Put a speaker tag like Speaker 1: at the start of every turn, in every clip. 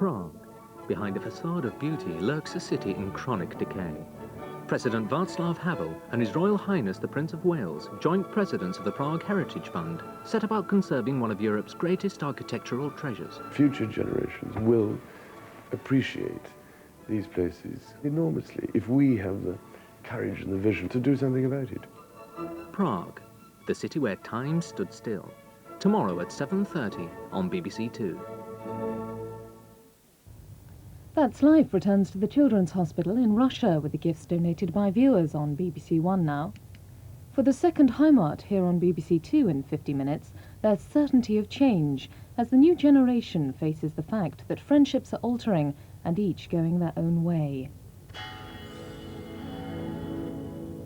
Speaker 1: Prague. Behind a facade of beauty lurks a city in chronic decay. President Václav Havel and His Royal Highness the Prince of Wales, joint presidents of the Prague Heritage Fund, set about conserving one of Europe's greatest architectural treasures.
Speaker 2: Future generations will appreciate these places enormously if we have the courage and the vision to do something about it.
Speaker 1: Prague, the city where time stood still. Tomorrow at 7:30 on BBC Two.
Speaker 3: That's Life returns to the Children's Hospital in Russia with the gifts donated by viewers on BBC One now. For the second Heimat here on BBC Two in 50 minutes, there's certainty of change as the new generation faces the fact that friendships are altering and each going their own way.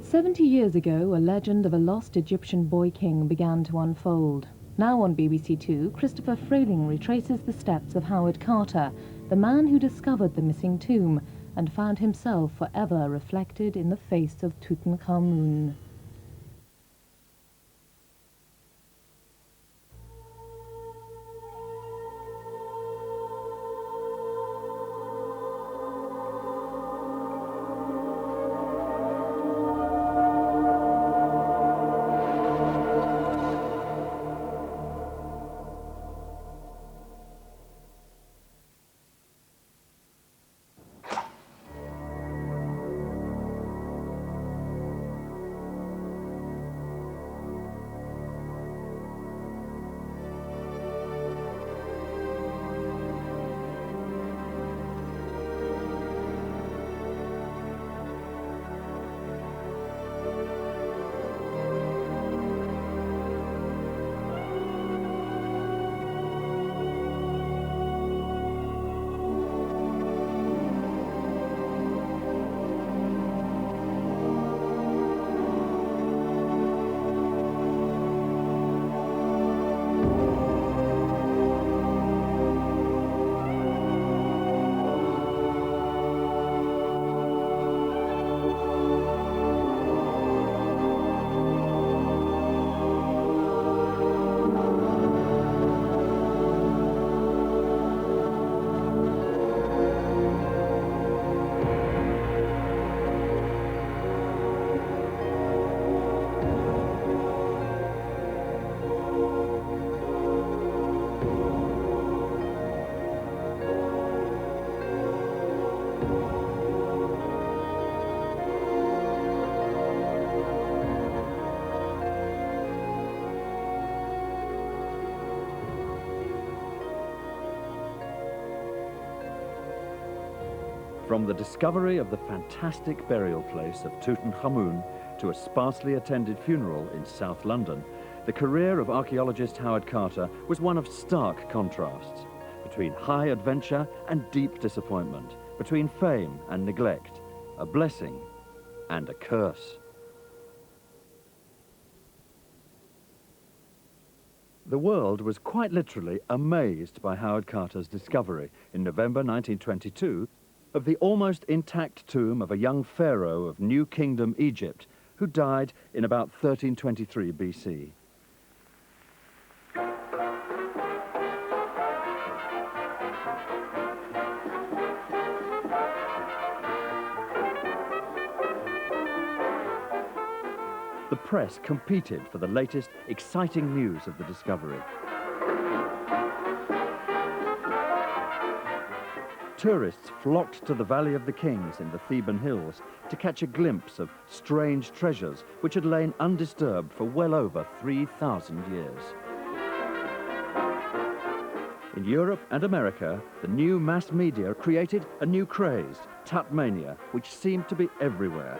Speaker 3: 70 years ago, a legend of a lost Egyptian boy king began to unfold. Now on BBC Two, Christopher Frayling retraces the steps of Howard Carter, the man who discovered the missing tomb and found himself forever reflected in the face of Tutankhamun.
Speaker 4: From the discovery of the fantastic burial place of Tutankhamun to a sparsely attended funeral in South London, the career of archaeologist Howard Carter was one of stark contrasts, between high adventure and deep disappointment, between fame and neglect, a blessing and a curse. The world was quite literally amazed by Howard Carter's discovery in November 1922 of the almost intact tomb of a young pharaoh of New Kingdom Egypt who died in about 1323 BC. The press competed for the latest exciting news of the discovery. Tourists flocked to the Valley of the Kings in the Theban hills to catch a glimpse of strange treasures which had lain undisturbed for well over 3,000 years. In Europe and America, the new mass media created a new craze, Tutmania, which seemed to be everywhere.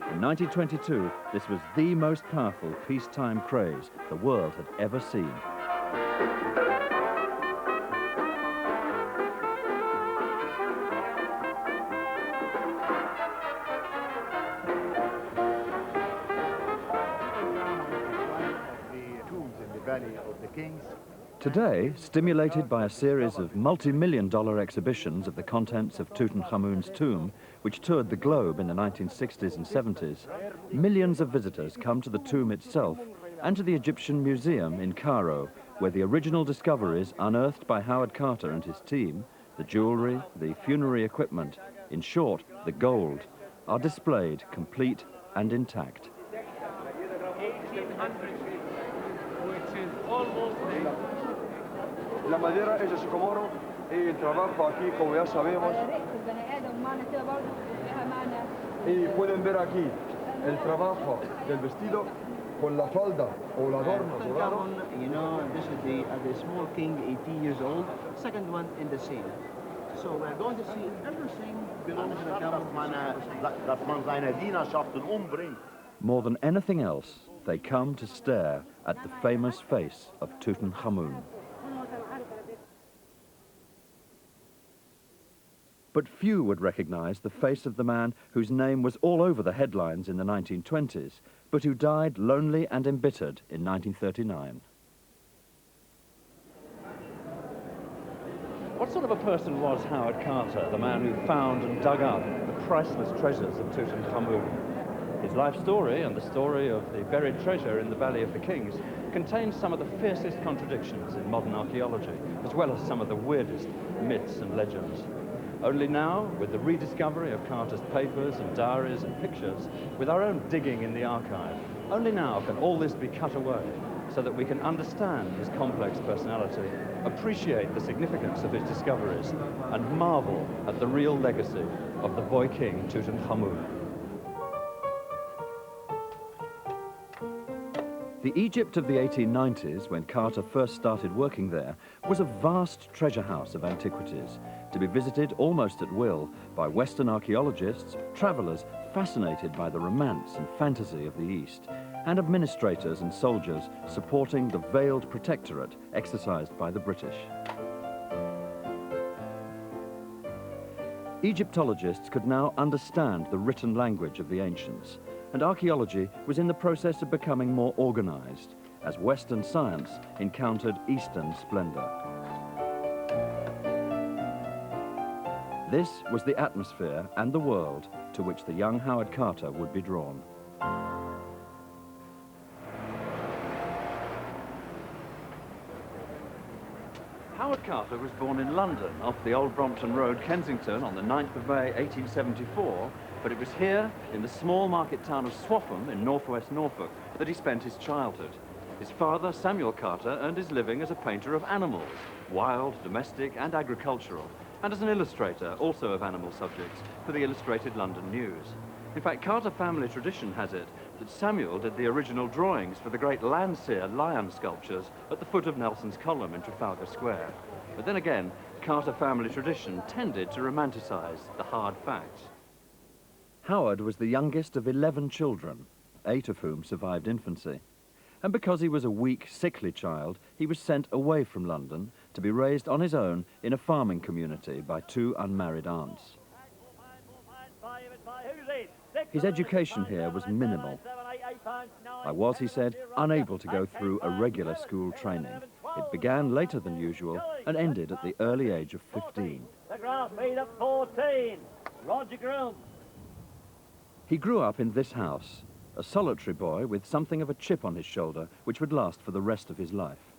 Speaker 4: In 1922, this was the most powerful peacetime craze the world had ever seen. Today, stimulated by a series of multi-million-dollar exhibitions of the contents of Tutankhamun's tomb, which toured the globe in the 1960s and 70s, millions of visitors come to the tomb itself and to the Egyptian Museum in Cairo, where the original discoveries unearthed by Howard Carter and his team, the jewellery, the funerary equipment, in short, the gold, are displayed complete and intact.
Speaker 5: 1800, which is almost
Speaker 6: La madera es escomoro y el trabajo aquí, como ya sabemos. Y pueden ver aquí el trabajo del vestido con la falda o el adorno dorado.
Speaker 7: You know, this is the small king, 80 years old, second one in the scene. So we're going to see everything belongs to the government.
Speaker 4: More than anything else, they come to stare at the famous face of Tutankhamun. But few would recognize the face of the man whose name was all over the headlines in the 1920s, but who died lonely and embittered in 1939. What sort of a person was Howard Carter, the man who found and dug up the priceless treasures of Tutankhamun? His life story and the story of the buried treasure in the Valley of the Kings contains some of the fiercest contradictions in modern archaeology, as well as some of the weirdest myths and legends. Only now, with the rediscovery of Carter's papers and diaries and pictures, with our own digging in the archive, only now can all this be cut away, so that we can understand his complex personality, appreciate the significance of his discoveries, and marvel at the real legacy of the boy king Tutankhamun. The Egypt of the 1890s, when Carter first started working there, was a vast treasure house of antiquities, to be visited almost at will by Western archaeologists, travellers fascinated by the romance and fantasy of the East, and administrators and soldiers supporting the veiled protectorate exercised by the British. Egyptologists could now understand the written language of the ancients, and archaeology was in the process of becoming more organized as Western science encountered Eastern splendor. This was the atmosphere and the world to which the young Howard Carter would be drawn. Howard Carter was born in London, off the Old Brompton Road, Kensington, on the 9th of May, 1874, but it was here, in the small market town of Swaffham, in northwest Norfolk, that he spent his childhood. His father, Samuel Carter, earned his living as a painter of animals, wild, domestic, and agricultural, and as an illustrator, also of animal subjects, for the Illustrated London News. In fact, Carter family tradition has it that Samuel did the original drawings for the great Landseer lion sculptures at the foot of Nelson's Column in Trafalgar Square. But then again, Carter family tradition tended to romanticize the hard facts. Howard was the youngest of 11 children, 8 of whom survived infancy. And because he was a weak, sickly child, he was sent away from London to be raised on his own in a farming community by 2 unmarried aunts. His education here was minimal. I was, he said, unable to go through a regular school training. It began later than usual and ended at the early age of 15.
Speaker 8: The grass made up 14. Roger Groom.
Speaker 4: He grew up in this house, a solitary boy with something of a chip on his shoulder which would last for the rest of his life.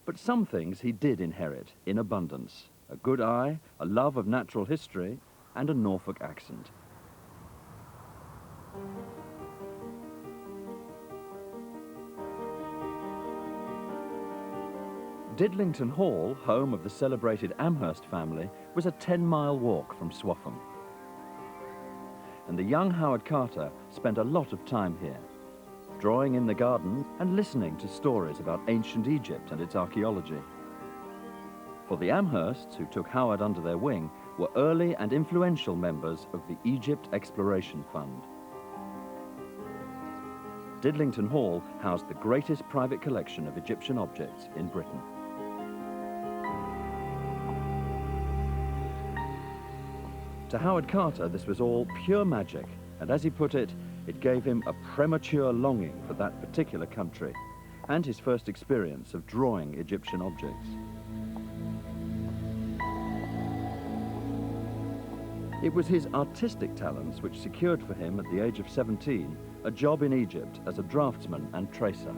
Speaker 4: But some things he did inherit in abundance: a good eye, a love of natural history, and a Norfolk accent. Didlington Hall, home of the celebrated Amherst family, was a 10-mile walk from Swaffham. And the young Howard Carter spent a lot of time here, drawing in the garden and listening to stories about ancient Egypt and its archaeology. For the Amhersts, who took Howard under their wing, were early and influential members of the Egypt Exploration Fund. Didlington Hall housed the greatest private collection of Egyptian objects in Britain. To Howard Carter, this was all pure magic, and as he put it, it gave him a premature longing for that particular country, and his first experience of drawing Egyptian objects. It was his artistic talents which secured for him, at the age of 17, a job in Egypt as a draftsman and tracer.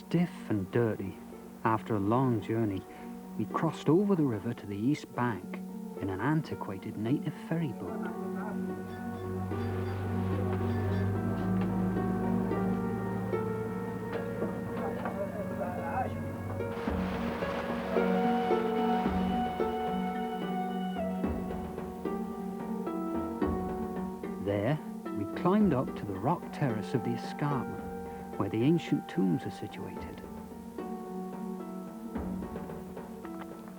Speaker 9: Stiff and dirty, after a long journey, we crossed over the river to the east bank in an antiquated native ferry boat. There, we climbed up to the rock terrace of the escarpment, where the ancient tombs are situated.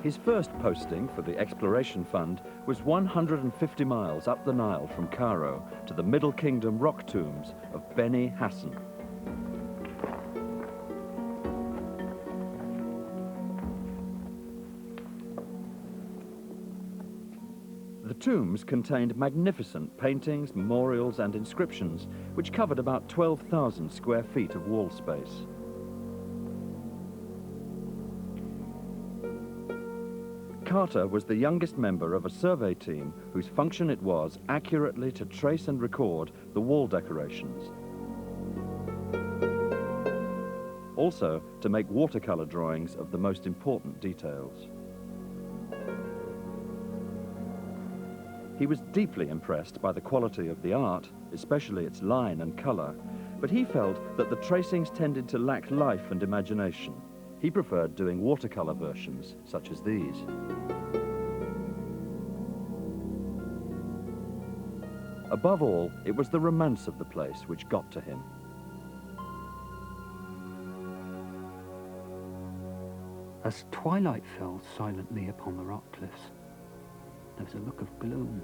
Speaker 4: His first posting for the Exploration Fund was 150 miles up the Nile from Cairo to the Middle Kingdom rock tombs of Beni Hassan. The tombs contained magnificent paintings, memorials and inscriptions, which covered about 12,000 square feet of wall space. Carter was the youngest member of a survey team whose function it was accurately to trace and record the wall decorations. Also, to make watercolor drawings of the most important details. He was deeply impressed by the quality of the art, especially its line and color, but he felt that the tracings tended to lack life and imagination. He preferred doing watercolor versions, such as these. Above all, it was the romance of the place which got to him.
Speaker 9: As twilight fell silently upon the rock cliffs, there was a look of gloom,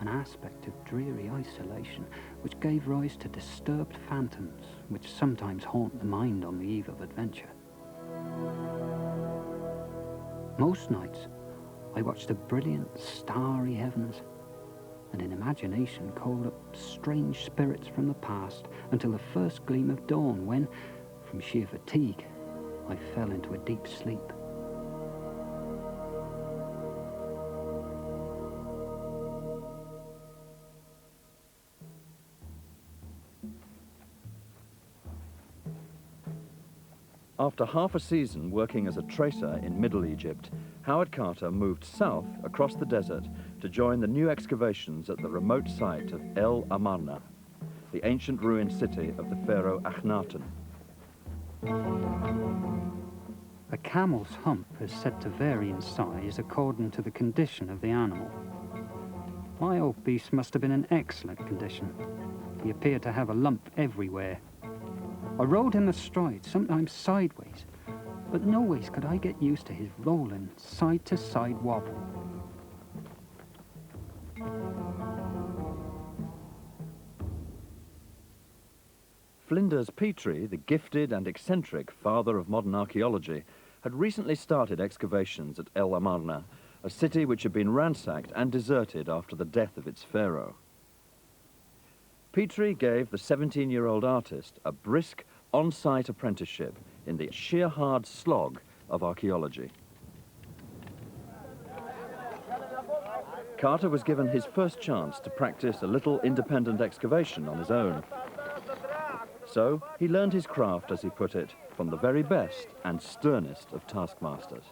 Speaker 9: an aspect of dreary isolation, which gave rise to disturbed phantoms which sometimes haunt the mind on the eve of adventure. Most nights, I watched the brilliant, starry heavens, and in imagination called up strange spirits from the past until the first gleam of dawn when, from sheer fatigue, I fell into a deep sleep.
Speaker 4: After half a season working as a tracer in Middle Egypt, Howard Carter moved south across the desert to join the new excavations at the remote site of El Amarna, the ancient ruined city of the pharaoh Akhenaten.
Speaker 9: A camel's hump is said to vary in size according to the condition of the animal. My old beast must have been in excellent condition. He appeared to have a lump everywhere. I rode him astride, sometimes sideways, but no ways could I get used to his rolling, side-to-side wobble.
Speaker 4: Flinders Petrie, the gifted and eccentric father of modern archaeology, had recently started excavations at El Amarna, a city which had been ransacked and deserted after the death of its pharaoh. Petrie gave the 17-year-old artist a brisk, on-site apprenticeship in the sheer hard slog of archaeology. Carter was given his first chance to practice a little independent excavation on his own. So he learned his craft, as he put it, from the very best and sternest of taskmasters.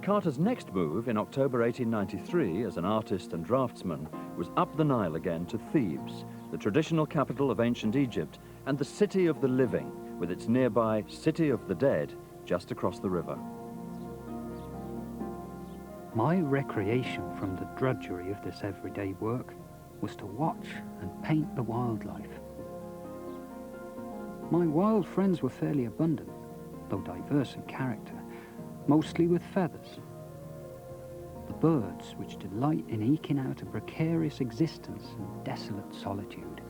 Speaker 4: Carter's next move in October 1893 as an artist and draftsman was up the Nile again to Thebes, the traditional capital of ancient Egypt and the city of the living, with its nearby city of the dead just across the river.
Speaker 9: My recreation from the drudgery of this everyday work was to watch and paint the wildlife. My wild friends were fairly abundant, though diverse in character, mostly with feathers. The birds which delight in eking out a precarious existence in desolate solitude.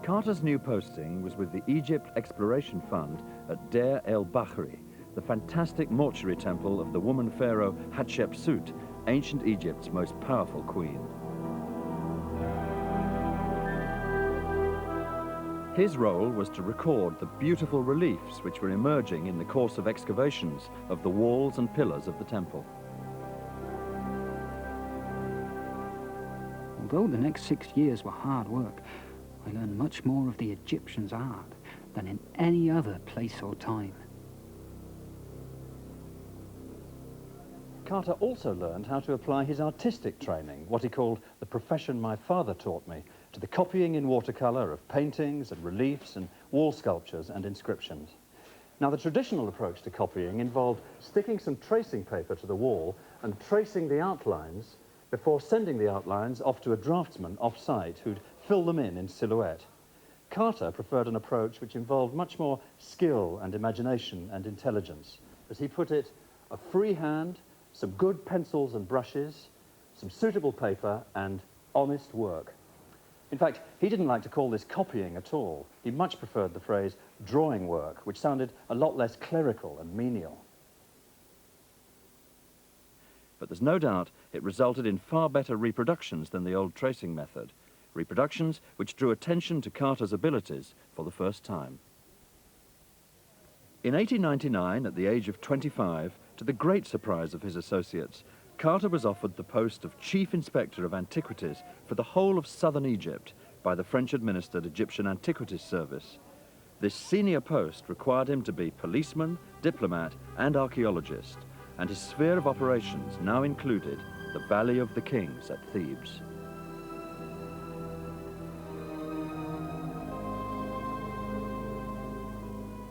Speaker 4: Carter's new posting was with the Egypt Exploration Fund at Deir el-Bahri, the fantastic mortuary temple of the woman pharaoh Hatshepsut, ancient Egypt's most powerful queen. His role was to record the beautiful reliefs which were emerging in the course of excavations of the walls and pillars of the temple.
Speaker 9: Although the next 6 years were hard work, I learned much more of the Egyptians' art than in any other place or time.
Speaker 4: Carter also learned how to apply his artistic training, what he called the profession my father taught me, to the copying in watercolour of paintings and reliefs and wall sculptures and inscriptions. Now, the traditional approach to copying involved sticking some tracing paper to the wall and tracing the outlines before sending the outlines off to a draftsman off-site who'd fill them in silhouette. Carter preferred an approach which involved much more skill and imagination and intelligence. As he put it, a free hand, some good pencils and brushes, some suitable paper, and honest work. In fact, he didn't like to call this copying at all. He much preferred the phrase drawing work, which sounded a lot less clerical and menial. But there's no doubt it resulted in far better reproductions than the old tracing method, reproductions which drew attention to Carter's abilities for the first time. In 1899, at the age of 25, to the great surprise of his associates, Carter was offered the post of Chief Inspector of Antiquities for the whole of southern Egypt by the French-administered Egyptian Antiquities Service. This senior post required him to be policeman, diplomat, and archaeologist, and his sphere of operations now included the Valley of the Kings at Thebes.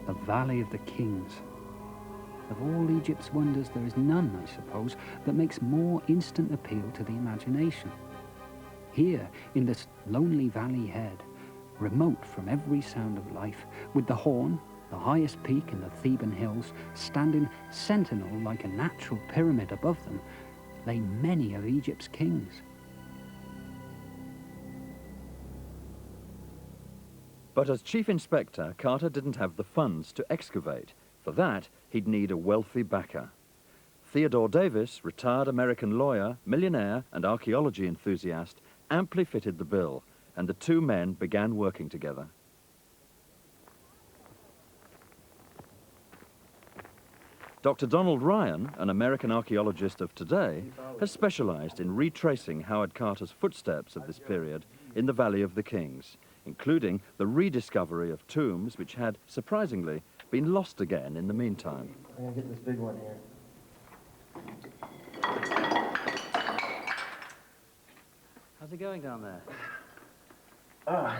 Speaker 9: The Valley of the Kings. Of all Egypt's wonders, there is none, I suppose, that makes more instant appeal to the imagination. Here, in this lonely valley head, remote from every sound of life, with the Horn, the highest peak in the Theban hills, standing sentinel like a natural pyramid above them, lay many of Egypt's kings.
Speaker 4: But as Chief Inspector, Carter didn't have the funds to excavate. For that, he'd need a wealthy backer. Theodore Davis, retired American lawyer, millionaire, and archaeology enthusiast, amply fitted the bill, and the two men began working together. Dr. Donald Ryan, an American archaeologist of today, has specialized in retracing Howard Carter's footsteps of this period in the Valley of the Kings, including the rediscovery of tombs which had, surprisingly, been lost again in the meantime.
Speaker 10: I'm gonna get this big one here.
Speaker 4: How's it going down there?
Speaker 10: A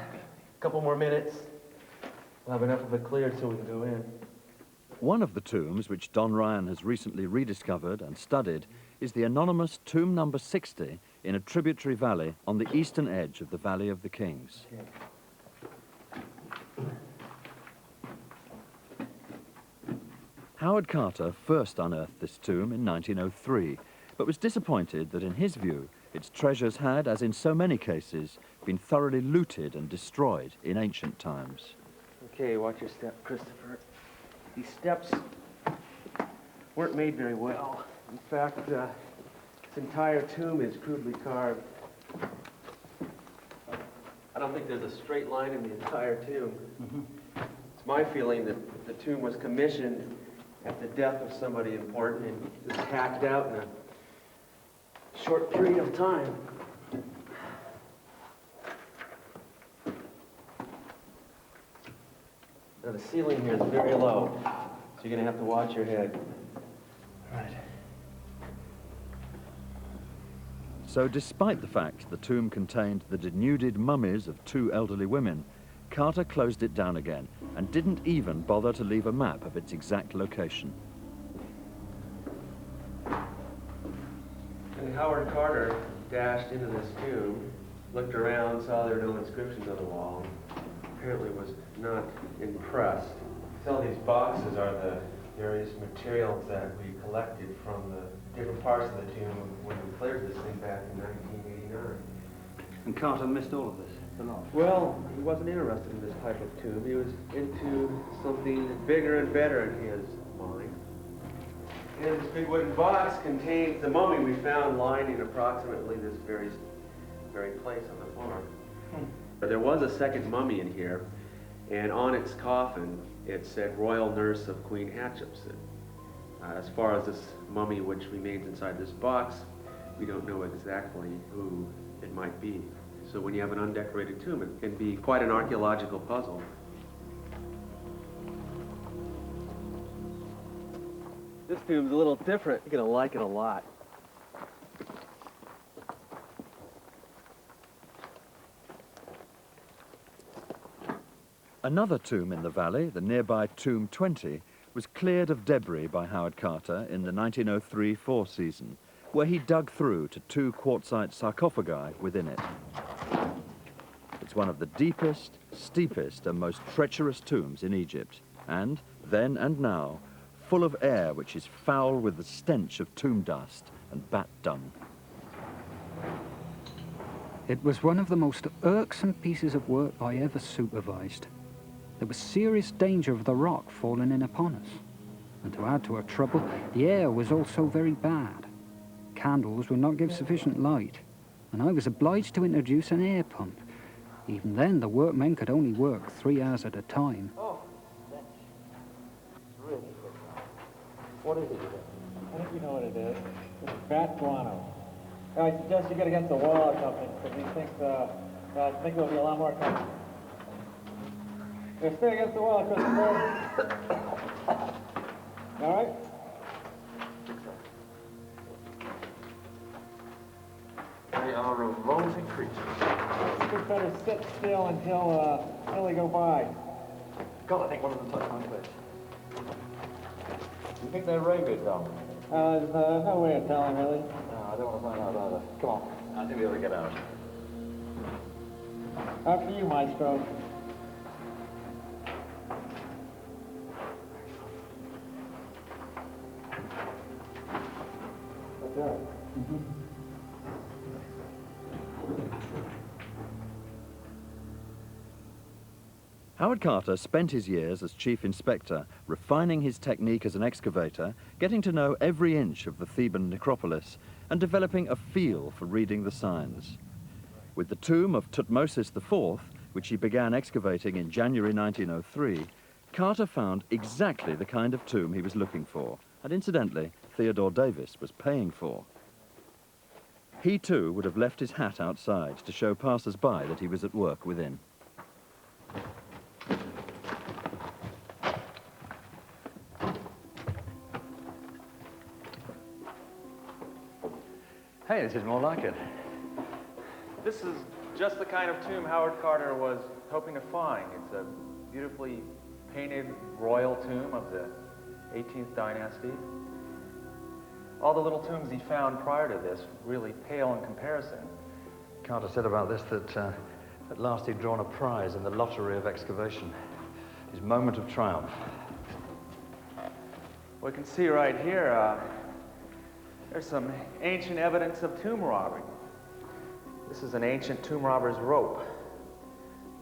Speaker 10: couple more minutes. We'll have enough of it cleared so we can go in.
Speaker 4: One of the tombs which Don Ryan has recently rediscovered and studied is the anonymous tomb number 60 in a tributary valley on the eastern edge of the Valley of the Kings.
Speaker 10: Okay.
Speaker 4: Howard Carter first unearthed this tomb in 1903, but was disappointed that in his view, its treasures had, as in so many cases, been thoroughly looted and destroyed in ancient times.
Speaker 10: Okay, watch your step, Christopher. These steps weren't made very well. In fact, this entire tomb is crudely carved. I don't think there's a straight line in the entire tomb. It's my feeling that the tomb was commissioned at the death of somebody important and just hacked out in a short period of time. Now the ceiling here is very low, so you're gonna have to watch your head. All right.
Speaker 4: So despite the fact the tomb contained the denuded mummies of two elderly women, Carter closed it down again and didn't even bother to leave a map of its exact location.
Speaker 10: And Howard Carter dashed into this tomb, looked around, saw there were no inscriptions on the wall, apparently was not impressed. Some of these boxes are the various materials that we collected from the different parts of the tomb when we cleared this thing back in 1989.
Speaker 7: And Carter missed all of this?
Speaker 10: Well, he wasn't interested in this type of tomb. He was into something bigger and better in his mind. And this big wooden box contains the mummy we found lying in approximately this very place on the floor. There was a second mummy in here, and on its coffin it said Royal Nurse of Queen Hatshepsut. As far as this mummy which remains inside this box, we don't know exactly who it might be. So when you have an undecorated tomb, it can be quite an archaeological puzzle. This tomb's a little different. You're gonna like it a lot.
Speaker 4: Another tomb in the valley, the nearby Tomb 20, was cleared of debris by Howard Carter in the 1903-04 season, where he dug through to 2 quartzite sarcophagi within it. It's one of the deepest, steepest and most treacherous tombs in Egypt, and, then and now, full of air which is foul with the stench of tomb dust and bat dung.
Speaker 9: It was one of the most irksome pieces of work I ever supervised. There was serious danger of the rock falling in upon us. And to add to our trouble, the air was also very bad. Candles would not give sufficient light, and I was obliged to introduce an air pump. Even then, the workmen could only work 3 hours at a time.
Speaker 11: Oh, that's really good. What is it? I think you know what it is. It's bat guano. I suggest you get against the wall or something, because I think there'll be a lot more coming. Stay against the wall, Christopher. All right?
Speaker 12: They are revolting creatures.
Speaker 11: You better sit still until they go by.
Speaker 12: God, I think one of them touched my face. You think they're rabid, though?
Speaker 11: There's no way of telling, really.
Speaker 12: No, I don't want to find out either. Come on. I think we'll be able to get out.
Speaker 11: After you, Maestro. That's right.
Speaker 4: Howard Carter spent his years as chief inspector, refining his technique as an excavator, getting to know every inch of the Theban necropolis, and developing a feel for reading the signs. With the tomb of Tutmosis IV, which he began excavating in January 1903, Carter found exactly the kind of tomb he was looking for, and incidentally, Theodore Davis was paying for. He too would have left his hat outside to show passers-by that he was at work within.
Speaker 12: Hey, this is more like it.
Speaker 13: This is just the kind of tomb Howard Carter was hoping to find. It's a beautifully painted royal tomb of the 18th dynasty. All the little tombs he found prior to this really pale in comparison.
Speaker 12: Carter said about this that at last he'd drawn a prize in the lottery of excavation. His moment of triumph.
Speaker 13: We can see right here, there's some ancient evidence of tomb robbery. This is an ancient tomb robber's rope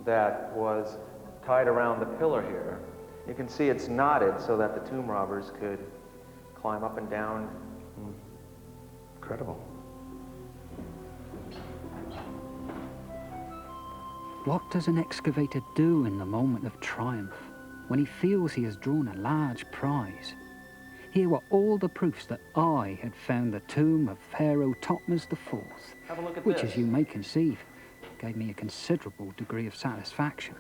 Speaker 13: that was tied around the pillar here. You can see it's knotted so that the tomb robbers could climb up and down.
Speaker 12: Incredible.
Speaker 9: What does an excavator do in the moment of triumph, when he feels he has drawn a large prize? Here were all the proofs that I had found the tomb of Pharaoh Thutmose IV,
Speaker 13: Have a look at
Speaker 9: which,
Speaker 13: this.
Speaker 9: as you may conceive, gave me a considerable degree of satisfaction.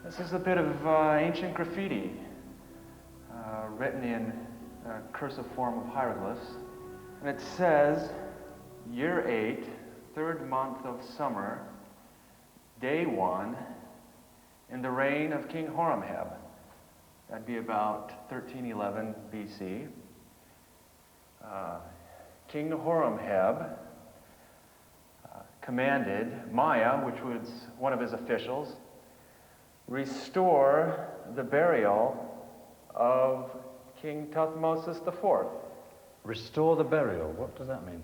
Speaker 13: This is a bit of ancient graffiti written in cursive form of hieroglyphs. And it says, year 8, 3rd month of summer, day 1, in the reign of King Horemheb. That'd be about 1311 BC. King Horemheb commanded Maya, which was one of his officials, restore the burial of King Thutmosis IV.
Speaker 12: Restore the burial. What does that mean?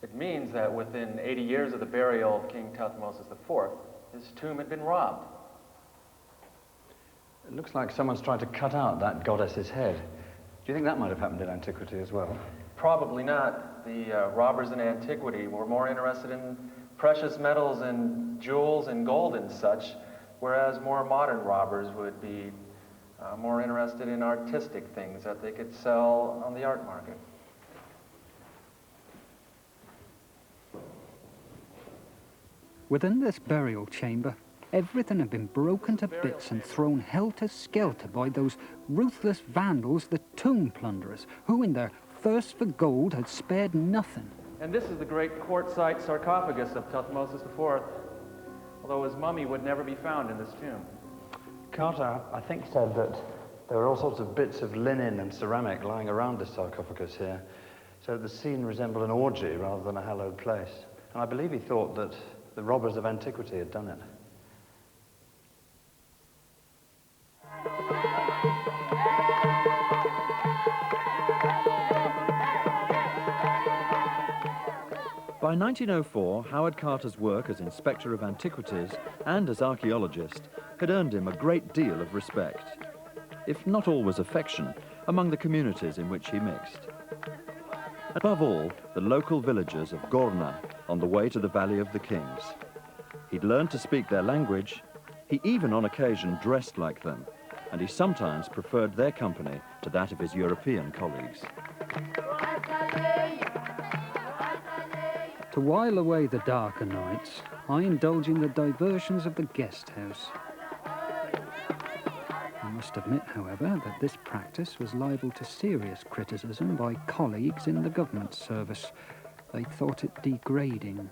Speaker 13: It means that within 80 years of the burial of King Thutmosis IV, his tomb had been robbed.
Speaker 12: It looks like someone's tried to cut out that goddess's head. you think that might have happened in antiquity as well?
Speaker 13: Probably not. The robbers in antiquity were more interested in precious metals and jewels and gold and such, whereas more modern robbers would be more interested in artistic things that they could sell on the art market.
Speaker 9: Within this burial chamber, everything had been broken to bits and thrown helter-skelter by those ruthless vandals, the tomb plunderers, who in their thirst for gold had spared nothing.
Speaker 13: And this is the great quartzite sarcophagus of Thutmose IV, although his mummy would never be found in this tomb.
Speaker 12: Carter, I think, said that there were all sorts of bits of linen and ceramic lying around the sarcophagus here, so the scene resembled an orgy rather than a hallowed place. And I believe he thought that the robbers of antiquity had done it.
Speaker 4: By 1904, Howard Carter's work as Inspector of Antiquities and as archaeologist had earned him a great deal of respect, if not always affection, among the communities in which he mixed. Above all, the local villagers of Gorna, on the way to the Valley of the Kings. He'd learned to speak their language, he even on occasion dressed like them, and he sometimes preferred their company to that of his European colleagues.
Speaker 9: To while away the darker nights, I indulge in the diversions of the guest house. I must admit, however, that this practice was liable to serious criticism by colleagues in the government service. They thought it degrading.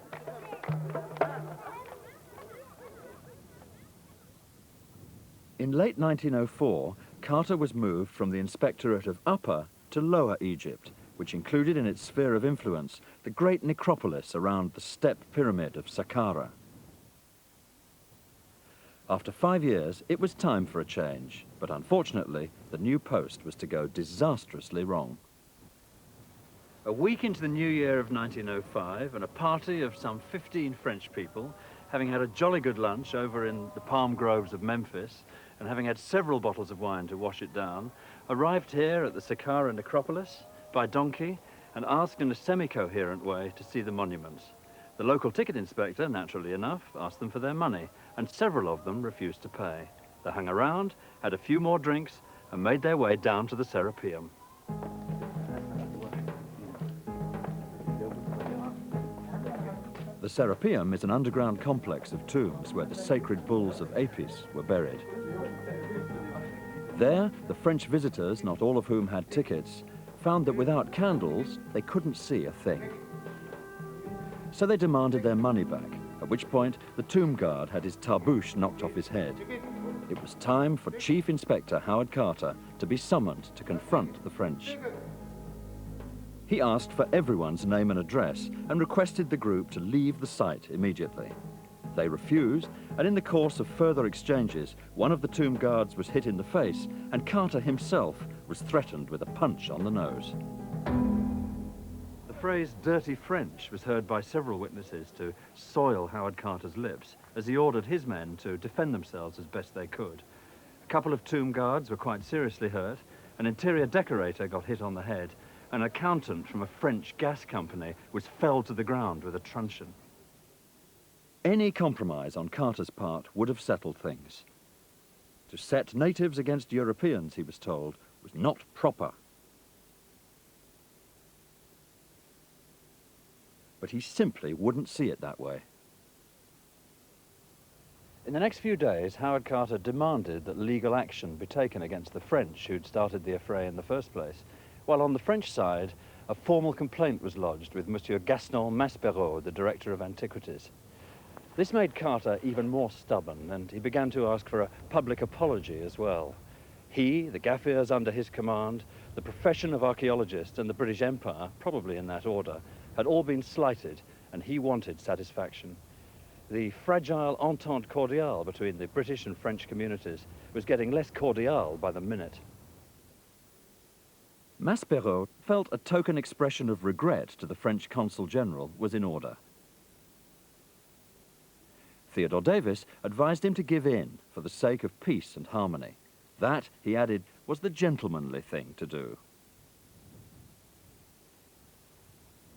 Speaker 4: In late 1904, Carter was moved from the Inspectorate of Upper to Lower Egypt, which included in its sphere of influence the great necropolis around the step pyramid of Saqqara. After 5 years, it was time for a change, but unfortunately, the new post was to go disastrously wrong. A week into the new year of 1905, and a party of some 15 French people, having had a jolly good lunch over in the palm groves of Memphis, and having had several bottles of wine to wash it down, arrived here at the Saqqara necropolis by donkey and asked in a semi-coherent way to see the monuments. The local ticket inspector, naturally enough, asked them for their money, and several of them refused to pay. They hung around, had a few more drinks, and made their way down to the Serapeum. The Serapeum is an underground complex of tombs where the sacred bulls of Apis were buried. There, the French visitors, not all of whom had tickets, found that without candles, they couldn't see a thing. So they demanded their money back, at which point the tomb guard had his tarbouche knocked off his head. It was time for Chief Inspector Howard Carter to be summoned to confront the French. He asked for everyone's name and address and requested the group to leave the site immediately. They refused, and in the course of further exchanges, one of the tomb guards was hit in the face, and Carter himself was threatened with a punch on the nose. The phrase dirty French was heard by several witnesses to soil Howard Carter's lips as he ordered his men to defend themselves as best they could. A couple of tomb guards were quite seriously hurt, an interior decorator got hit on the head, an accountant from a French gas company was felled to the ground with a truncheon. Any compromise on Carter's part would have settled things. To set natives against Europeans, he was told, was not proper. But he simply wouldn't see it that way. In the next few days, Howard Carter demanded that legal action be taken against the French who'd started the affray in the first place, while on the French side, a formal complaint was lodged with Monsieur Gaston Maspero, the Director of Antiquities. This made Carter even more stubborn, and he began to ask for a public apology as well. He, the Gaffirs under his command, the profession of archaeologist, and the British Empire, probably in that order, had all been slighted, and he wanted satisfaction. The fragile entente cordiale between the British and French communities was getting less cordial by the minute. Maspero felt a token expression of regret to the French Consul General was in order. Theodore Davis advised him to give in for the sake of peace and harmony. That, he added, was the gentlemanly thing to do.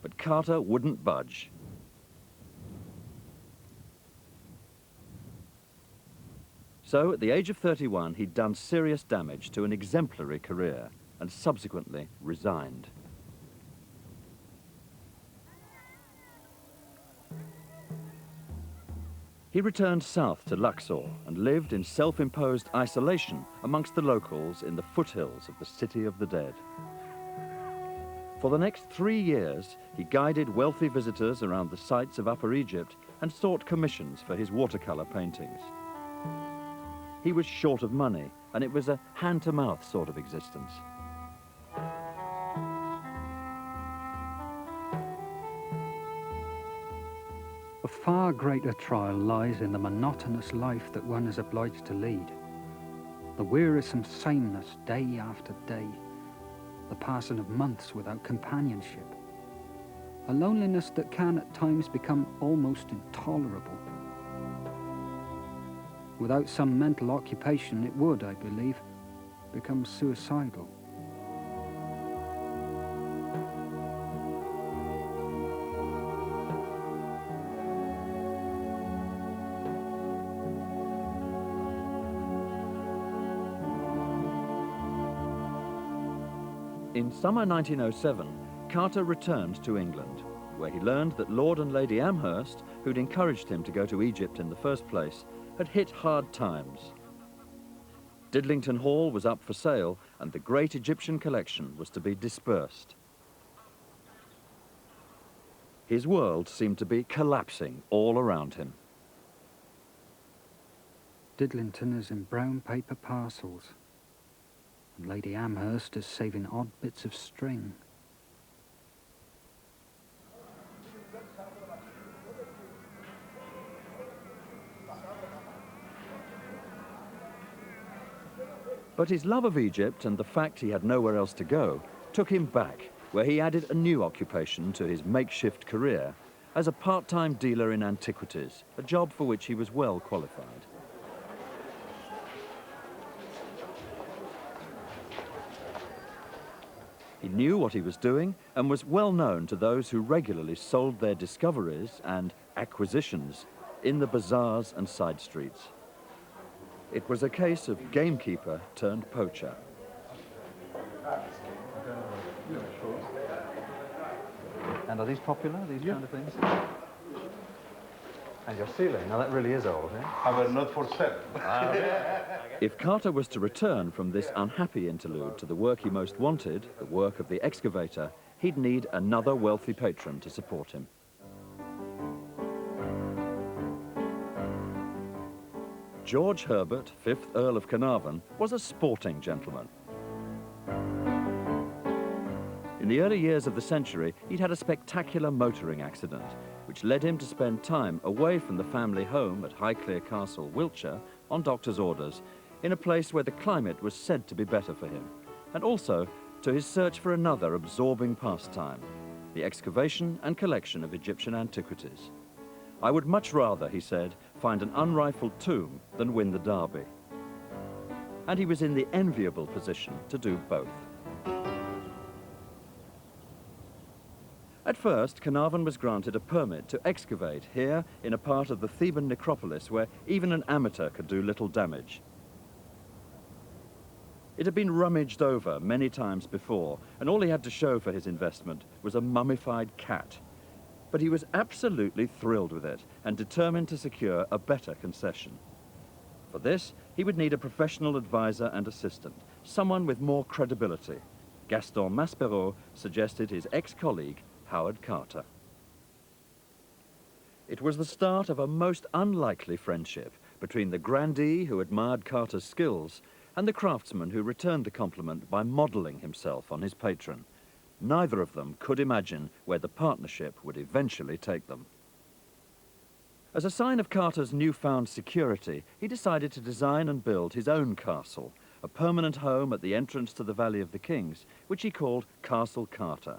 Speaker 4: but Carter wouldn't budge. So, at the age of 31, he'd done serious damage to an exemplary career and subsequently resigned. He returned south to Luxor and lived in self-imposed isolation amongst the locals in the foothills of the City of the Dead. For the next 3 years, he guided wealthy visitors around the sites of Upper Egypt and sought commissions for his watercolor paintings. He was short of money, and it was a hand-to-mouth sort of existence.
Speaker 9: A far greater trial lies in the monotonous life that one is obliged to lead. The wearisome sameness day after day, the passing of months without companionship, a loneliness that can at times become almost intolerable. Without some mental occupation, it would, I believe, become suicidal.
Speaker 4: In summer 1907, Carter returned to England, where he learned that Lord and Lady Amherst, who'd encouraged him to go to Egypt in the first place, had hit hard times. Didlington Hall was up for sale, and the great Egyptian collection was to be dispersed. His world seemed to be collapsing all around him.
Speaker 9: Didlington is in brown paper parcels, and Lady Amherst is saving odd bits of string.
Speaker 4: But his love of Egypt and the fact he had nowhere else to go took him back, where he added a new occupation to his makeshift career as a part-time dealer in antiquities, a job for which he was well qualified. He knew what he was doing and was well known to those who regularly sold their discoveries and acquisitions in the bazaars and side streets. It was a case of gamekeeper turned poacher.
Speaker 12: And are these popular, these kind of things? And your ceiling, now that really is old, eh?
Speaker 14: But not for sale.
Speaker 4: If Carter was to return from this unhappy interlude to the work he most wanted, the work of the excavator, he'd need another wealthy patron to support him. George Herbert, 5th Earl of Carnarvon, was a sporting gentleman. In the early years of the century, he'd had a spectacular motoring accident, which led him to spend time away from the family home at Highclere Castle, Wiltshire, on doctor's orders, in a place where the climate was said to be better for him, and also to his search for another absorbing pastime, the excavation and collection of Egyptian antiquities. I would much rather, he said, find an unrifled tomb than win the Derby. And he was in the enviable position to do both. At first, Carnarvon was granted a permit to excavate here in a part of the Theban necropolis where even an amateur could do little damage. It had been rummaged over many times before, and all he had to show for his investment was a mummified cat. But he was absolutely thrilled with it and determined to secure a better concession. For this, he would need a professional advisor and assistant, someone with more credibility. Gaston Maspero suggested his ex-colleague, Howard Carter. It was the start of a most unlikely friendship between the grandee who admired Carter's skills and the craftsman who returned the compliment by modelling himself on his patron. Neither of them could imagine where the partnership would eventually take them. As a sign of Carter's newfound security, he decided to design and build his own castle, a permanent home at the entrance to the Valley of the Kings, which he called Castle Carter.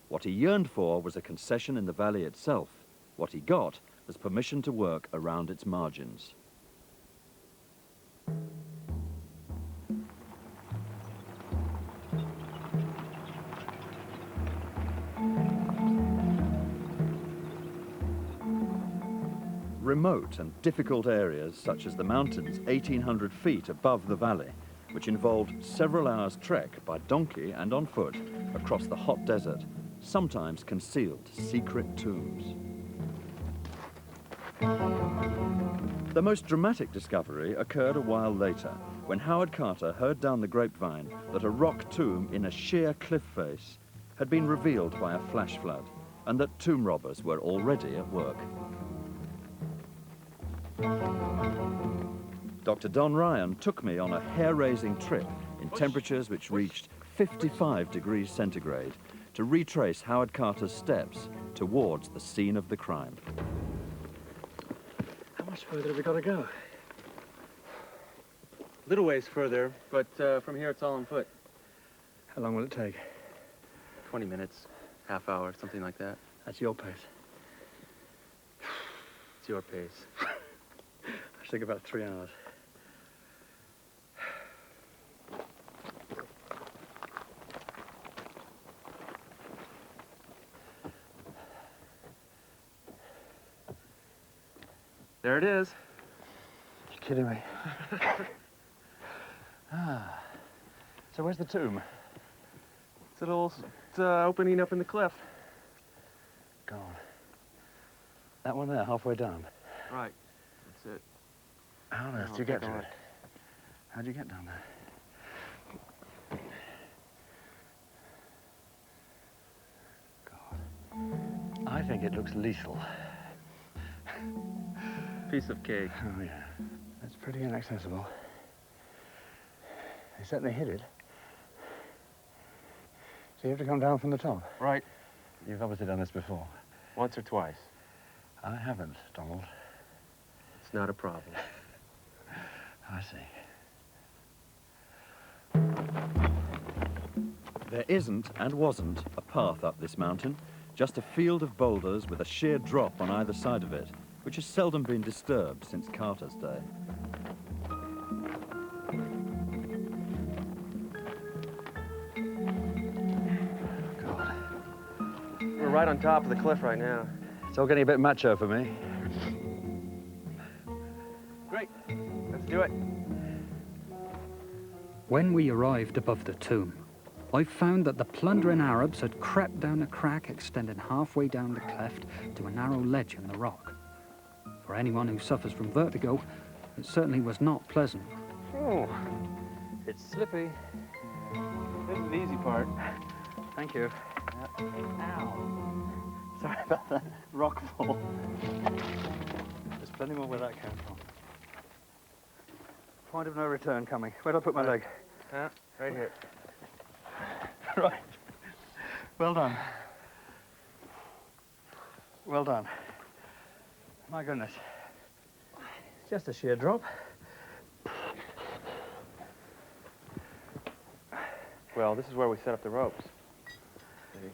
Speaker 4: What he yearned for was a concession in the valley itself. What he got was permission to work around its margins. remote and difficult areas such as the mountains 1,800 feet above the valley, which involved several hours' trek by donkey and on foot across the hot desert, sometimes concealed secret tombs. The most dramatic discovery occurred a while later, when Howard Carter heard down the grapevine that a rock tomb in a sheer cliff face had been revealed by a flash flood, and that tomb robbers were already at work. Dr. Don Ryan took me on a hair-raising trip in temperatures which reached 55 degrees centigrade to retrace Howard Carter's steps towards the scene of the crime.
Speaker 10: How much further have we got to go? A little ways further, but from here it's all on foot.
Speaker 12: How long will it take?
Speaker 10: 20 minutes, half hour, something like that.
Speaker 12: That's your pace.
Speaker 10: It's your pace.
Speaker 12: I think about 3 hours.
Speaker 10: There it is.
Speaker 12: You're kidding me. Ah. So where's the tomb?
Speaker 10: It's a little opening up in the cliff.
Speaker 12: God. That one there, halfway down?
Speaker 10: Right. That's it.
Speaker 12: How on earth do you get to it? How'd you get down there? God. I think it looks lethal.
Speaker 10: Piece of cake.
Speaker 12: Oh, yeah. That's pretty inaccessible. They certainly hid it. So you have to come down from the top?
Speaker 10: Right.
Speaker 12: You've obviously done this before.
Speaker 10: Once or twice.
Speaker 12: I haven't, Donald.
Speaker 10: It's not a problem.
Speaker 12: I see.
Speaker 4: There isn't and wasn't a path up this mountain, just a field of boulders with a sheer drop on either side of it, which has seldom been disturbed since Carter's day.
Speaker 12: God.
Speaker 10: We're right on top of the cliff right now.
Speaker 12: It's all getting a bit macho for me.
Speaker 10: Great. Let's do it.
Speaker 9: When we arrived above the tomb, I found that the plundering Arabs had crept down a crack extending halfway down the cleft to a narrow ledge in the rock. For anyone who suffers from vertigo, it certainly was not pleasant.
Speaker 10: Oh, it's slippy. This is the easy part.
Speaker 12: Thank you.
Speaker 10: Ow. Sorry about that rock fall.
Speaker 12: There's plenty more where that came from. Point of no return coming. Where'd I put my leg?
Speaker 10: Right here.
Speaker 12: Right. Well done. Well done. My goodness. It's just a sheer drop.
Speaker 10: Well, this is where we set up the ropes. See?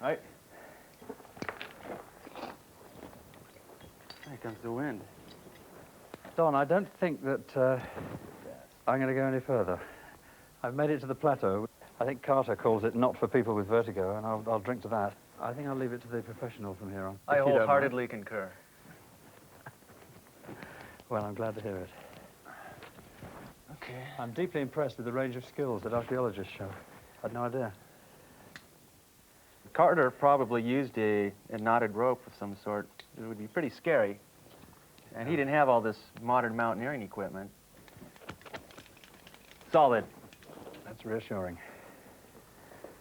Speaker 10: Right. Here comes the wind.
Speaker 12: Don, I don't think that I'm going to go any further. I've made it to the plateau. I think Carter calls it not for people with vertigo, and I'll drink to that. I think I'll leave it to the professional from here on.
Speaker 10: I wholeheartedly concur.
Speaker 12: Well, I'm glad to hear it.
Speaker 10: Okay.
Speaker 12: I'm deeply impressed with the range of skills that archaeologists show. I had no idea.
Speaker 10: Carter probably used a knotted rope of some sort. It would be pretty scary. And he didn't have all this modern mountaineering equipment. Solid.
Speaker 12: That's reassuring.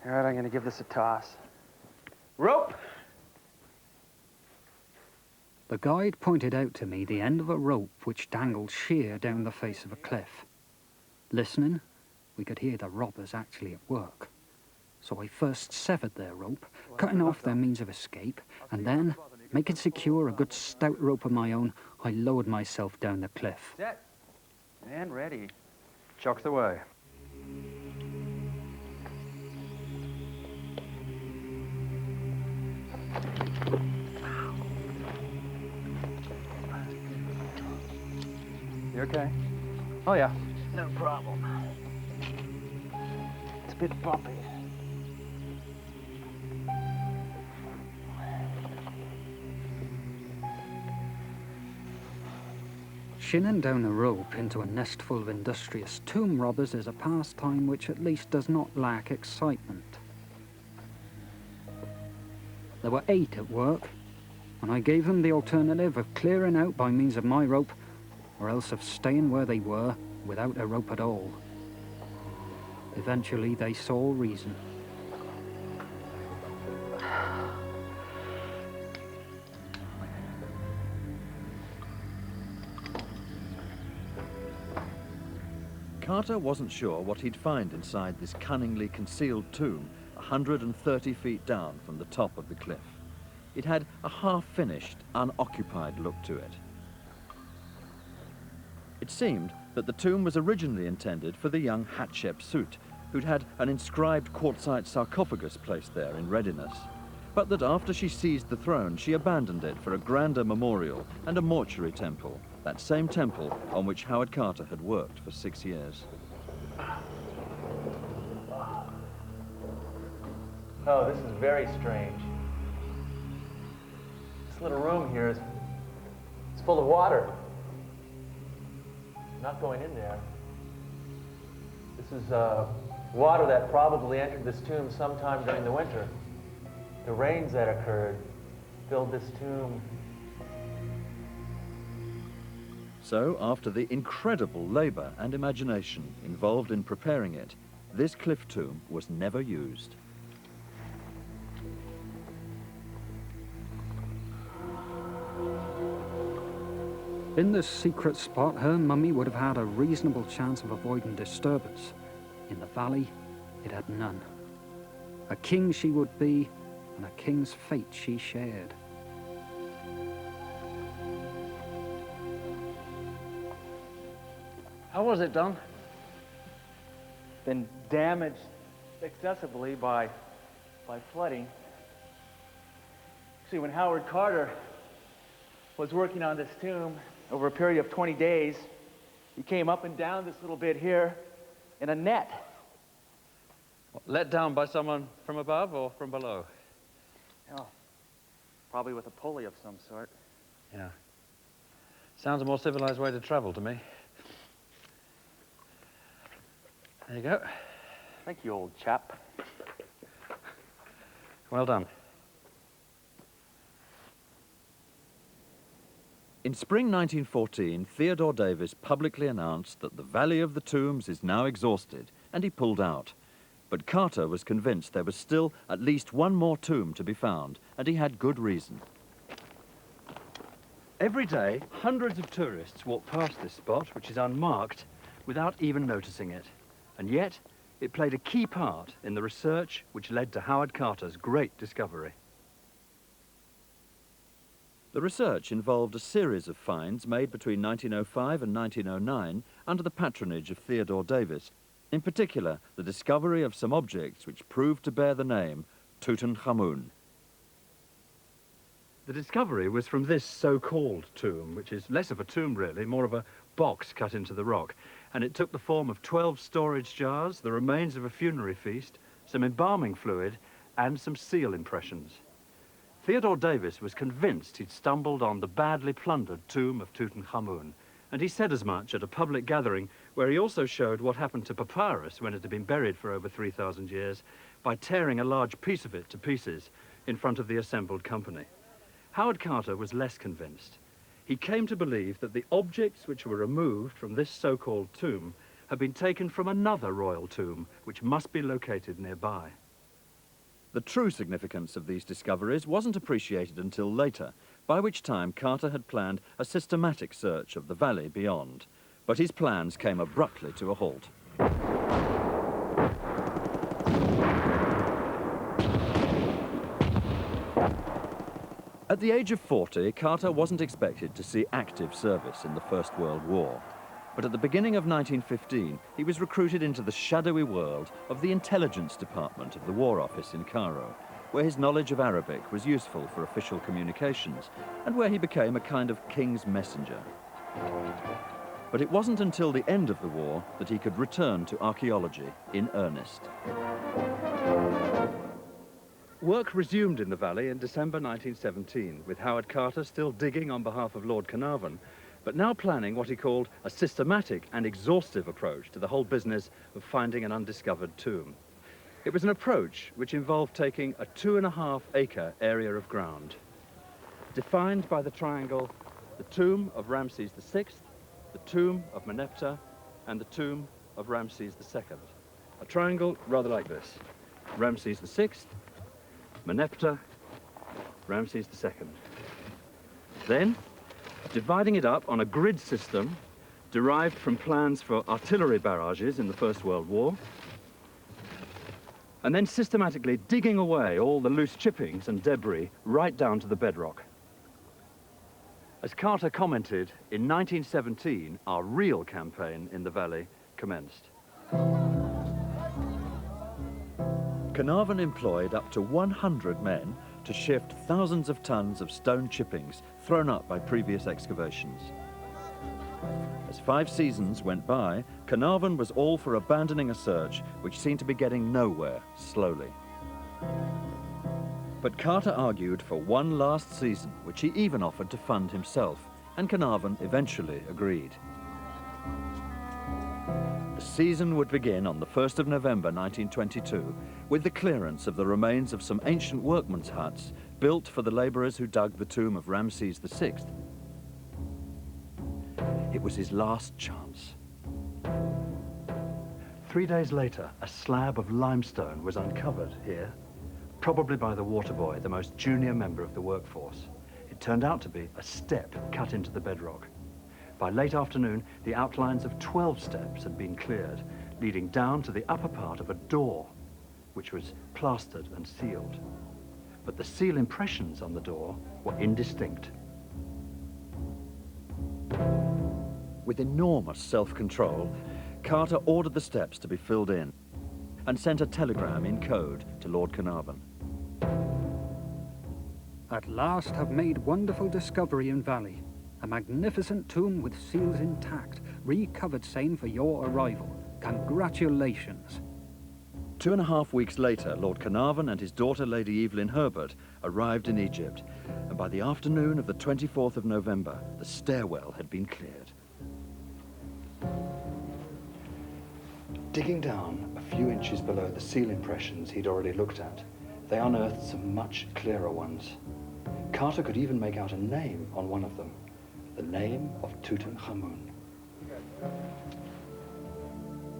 Speaker 10: All right, I'm going to give this a toss. Rope!
Speaker 9: The guide pointed out to me the end of a rope which dangled sheer down the face of a cliff. Listening, we could hear the robbers actually at work. So I first severed their rope, cutting off their means of escape, and then, making secure a good stout rope of my own, I lowered myself down the cliff.
Speaker 10: Set. And ready.
Speaker 12: Chock the way. You okay?
Speaker 10: Oh, yeah. No problem. It's a bit bumpy.
Speaker 9: Shinning down a rope into a nest full of industrious tomb robbers is a pastime which at least does not lack excitement. There were 8 at work, and I gave them the alternative of clearing out by means of my rope, or else of staying where they were without a rope at all. Eventually they saw reason.
Speaker 4: Carter wasn't sure what he'd find inside this cunningly concealed tomb 130 feet down from the top of the cliff. It had a half-finished, unoccupied look to it. It seemed that the tomb was originally intended for the young Hatshepsut, who'd had an inscribed quartzite sarcophagus placed there in readiness, but that after she seized the throne, she abandoned it for a grander memorial and a mortuary temple, that same temple on which Howard Carter had worked for 6 years.
Speaker 13: Oh, this is very strange. This little room here is full of water. I'm not going in there. This is water that probably entered this tomb sometime during the winter. The rains that occurred filled this tomb.
Speaker 4: So, after the incredible labor and imagination involved in preparing it, this cliff tomb was never used.
Speaker 9: In this secret spot, her mummy would have had a reasonable chance of avoiding disturbance. In the valley, it had none. A king she would be, and a king's fate she shared.
Speaker 13: How was it done? Been damaged excessively by flooding. See, when Howard Carter was working on this tomb over a period of 20 days, he came up and down this little bit here in a net.
Speaker 12: Let down by someone from above or from below?
Speaker 13: Oh, probably with a pulley of some sort.
Speaker 12: Yeah. Sounds a more civilized way to travel to me. There you go.
Speaker 13: Thank you, old chap.
Speaker 12: Well done.
Speaker 4: In spring 1914, Theodore Davis publicly announced that the Valley of the Tombs is now exhausted, and he pulled out. But Carter was convinced there was still at least one more tomb to be found, and he had good reason.
Speaker 12: Every day, hundreds of tourists walk past this spot, which is unmarked, without even noticing it. And yet, it played a key part in the research which led to Howard Carter's great discovery.
Speaker 4: The research involved a series of finds made between 1905 and 1909 under the patronage of Theodore Davis. In particular, the discovery of some objects which proved to bear the name Tutankhamun.
Speaker 12: The discovery was from this so-called tomb, which is less of a tomb really, more of a box cut into the rock. And it took the form of 12 storage jars, the remains of a funerary feast, some embalming fluid, and some seal impressions. Theodore Davis was convinced he'd stumbled on the badly plundered tomb of Tutankhamun, and he said as much at a public gathering where he also showed what happened to papyrus when it had been buried for over 3,000 years by tearing a large piece of it to pieces in front of the assembled company. Howard Carter was less convinced. He came to believe that the objects which were removed from this so-called tomb had been taken from another royal tomb, which must be located nearby.
Speaker 4: The true significance of these discoveries wasn't appreciated until later, by which time Carter had planned a systematic search of the valley beyond. But his plans came abruptly to a halt. At the age of 40, Carter wasn't expected to see active service in the First World War. But at the beginning of 1915, he was recruited into the shadowy world of the intelligence department of the War Office in Cairo, where his knowledge of Arabic was useful for official communications, and where he became a kind of king's messenger. But it wasn't until the end of the war that he could return to archaeology in earnest.
Speaker 12: Work resumed in the valley in December 1917, with Howard Carter still digging on behalf of Lord Carnarvon,
Speaker 4: but now planning what he called a systematic and exhaustive approach to the whole business of finding an undiscovered tomb. It was an approach which involved taking a 2.5-acre area of ground, defined by the triangle, the tomb of Ramses VI, the tomb of Meneptah, and the tomb of Ramses II. A triangle rather like this: Ramses VI, Meneptah, Ramses II. Then, dividing it up on a grid system derived from plans for artillery barrages in the First World War, and then systematically digging away all the loose chippings and debris right down to the bedrock. As Carter commented, in 1917, our real campaign in the valley commenced. Carnarvon employed up to 100 men to shift thousands of tons of stone chippings thrown up by previous excavations. As 5 seasons went by, Carnarvon was all for abandoning a search which seemed to be getting nowhere slowly. But Carter argued for one last season, which he even offered to fund himself, and Carnarvon eventually agreed. The season would begin on the 1st of November 1922 with the clearance of the remains of some ancient workmen's huts built for the laborers who dug the tomb of Ramses VI. It was his last chance. 3 days later, a slab of limestone was uncovered here, probably by the water boy, the most junior member of the workforce. It turned out to be a step cut into the bedrock. By late afternoon, the outlines of 12 steps had been cleared, leading down to the upper part of a door, which was plastered and sealed. But the seal impressions on the door were indistinct. With enormous self-control, Carter ordered the steps to be filled in and sent a telegram in code to Lord Carnarvon.
Speaker 9: At last have made wonderful discovery in valley. A magnificent tomb with seals intact, recovered same for your arrival. Congratulations.
Speaker 4: 2.5 weeks later, Lord Carnarvon and his daughter, Lady Evelyn Herbert, arrived in Egypt, and by the afternoon of the 24th of November, the stairwell had been cleared. Digging down a few inches below the seal impressions he'd already looked at, they unearthed some much clearer ones. Carter could even make out a name on one of them, the name of Tutankhamun.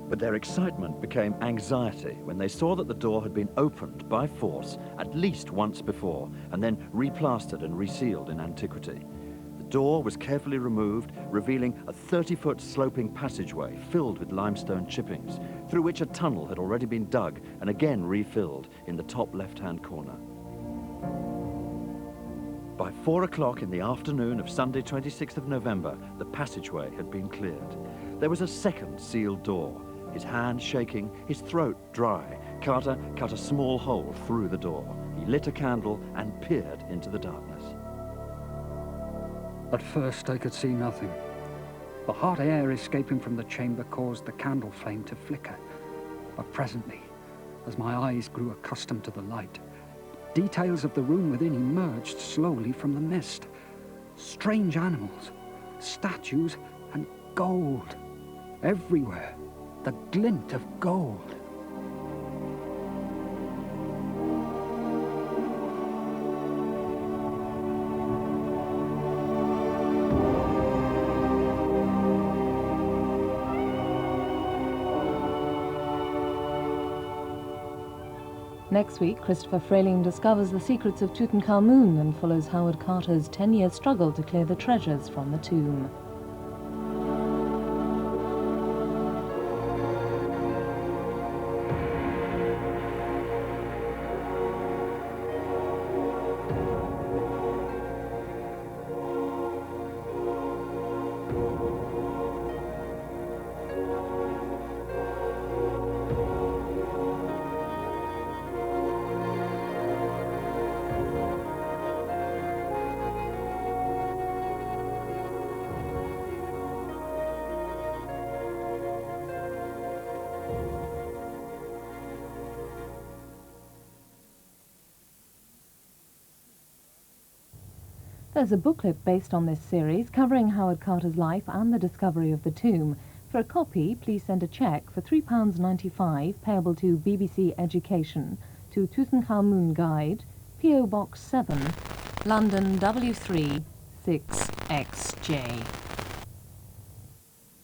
Speaker 4: But their excitement became anxiety when they saw that the door had been opened by force at least once before and then replastered and resealed in antiquity. The door was carefully removed, revealing a 30-foot sloping passageway filled with limestone chippings, through which a tunnel had already been dug and again refilled in the top left-hand corner. By 4 o'clock in the afternoon of Sunday, 26th of November, the passageway had been cleared. There was a second sealed door. His hand shaking, his throat dry, Carter cut a small hole through the door. He lit a candle and peered into the darkness.
Speaker 9: At first I could see nothing. The hot air escaping from the chamber caused the candle flame to flicker. But presently, as my eyes grew accustomed to the light, details of the room within emerged slowly from the mist. Strange animals, statues, and gold. Everywhere, the glint of gold.
Speaker 3: Next week, Christopher Frayling discovers the secrets of Tutankhamun and follows Howard Carter's 10-year struggle to clear the treasures from the tomb. There's a booklet based on this series covering Howard Carter's life and the discovery of the tomb. For a copy, please send a cheque for £3.95 payable to BBC Education to Tutankhamun Guide, P.O. Box 7, London W3 6XJ.